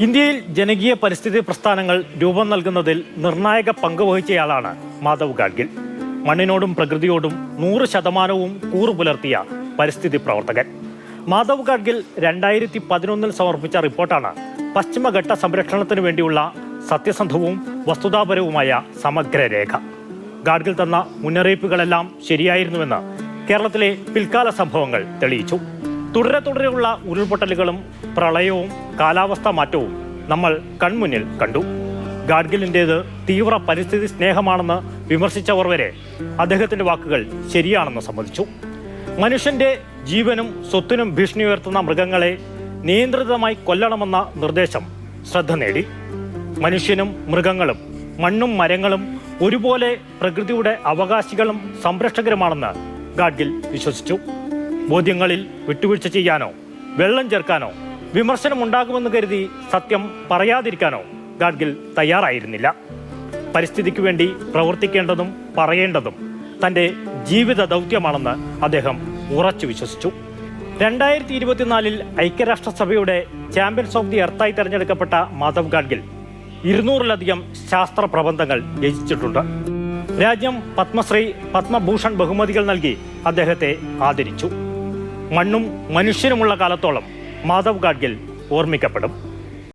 ഇന്ത്യയിൽ ജനകീയ പരിസ്ഥിതി പ്രസ്ഥാനങ്ങൾ രൂപം നൽകുന്നതിൽ നിർണായക പങ്ക് വഹിച്ചയാളാണ് മാധവ് ഗാഡ്ഗിൽ. മണ്ണിനോടും പ്രകൃതിയോടും 100% കൂറു പുലർത്തിയ പരിസ്ഥിതി പ്രവർത്തകൻ. മാധവ് ഗാഡ്ഗിൽ 2011 സമർപ്പിച്ച റിപ്പോർട്ടാണ് പശ്ചിമഘട്ട സംരക്ഷണത്തിനു വേണ്ടിയുള്ള സത്യസന്ധവും വസ്തുതാപരവുമായ സമഗ്രരേഖ. ഗാഡ്ഗിൽ തന്ന മുന്നറിയിപ്പുകളെല്ലാം ശരിയായിരുന്നുവെന്ന് കേരളത്തിലെ പിൽക്കാല സംഭവങ്ങൾ തെളിയിച്ചു. തുടരെയുള്ള ഉരുൾപൊട്ടലുകളും പ്രളയവും കാലാവസ്ഥാ മാറ്റവും നമ്മൾ കൺമുന്നിൽ കണ്ടു. ഗാഡ്ഗിലിൻ്റേത് തീവ്ര പരിസ്ഥിതി സ്നേഹമാണെന്ന് വിമർശിച്ചവർ വരെ അദ്ദേഹത്തിൻ്റെ വാക്കുകൾ ശരിയാണെന്ന് സമ്മതിച്ചു. മനുഷ്യൻ്റെ ജീവനും സ്വത്തിനും ഭീഷണി ഉയർത്തുന്ന മൃഗങ്ങളെ നിയന്ത്രിതമായി കൊല്ലണമെന്ന നിർദ്ദേശം ശ്രദ്ധ നേടി. മനുഷ്യനും മൃഗങ്ങളും മണ്ണും മരങ്ങളും ഒരുപോലെ പ്രകൃതിയുടെ അവകാശികളും സംരക്ഷകരുമാണെന്ന് ഗാഡ്ഗിൽ വിശ്വസിച്ചു. ബോധ്യങ്ങളിൽ വിട്ടുവീഴ്ച ചെയ്യാനോ വെള്ളം ചേർക്കാനോ വിമർശനമുണ്ടാകുമെന്ന് കരുതി സത്യം പറയാതിരിക്കാനോ ഗാഡ്ഗിൽ തയ്യാറായിരുന്നില്ല. പരിസ്ഥിതിക്ക് വേണ്ടി പ്രവർത്തിക്കേണ്ടതും പറയേണ്ടതും തൻ്റെ ജീവിത ദൗത്യമാണെന്ന് അദ്ദേഹം ഉറച്ചു വിശ്വസിച്ചു. 2024 ഐക്യരാഷ്ട്രസഭയുടെ ചാമ്പ്യൻസ് ഓഫ് ദി എർത്തായി തെരഞ്ഞെടുക്കപ്പെട്ട മാധവ് ഗാഡ്ഗിൽ 200-ലധികം ശാസ്ത്ര പ്രബന്ധങ്ങൾ രചിച്ചിട്ടുണ്ട്. രാജ്യം പത്മശ്രീ, പത്മഭൂഷൺ ബഹുമതികൾ നൽകി അദ്ദേഹത്തെ ആദരിച്ചു. മണ്ണും മനുഷ്യനുമുള്ള കാലത്തോളം മാധവ് ഗാഡ്ഗിൽ ഓർമ്മിക്കപ്പെടും.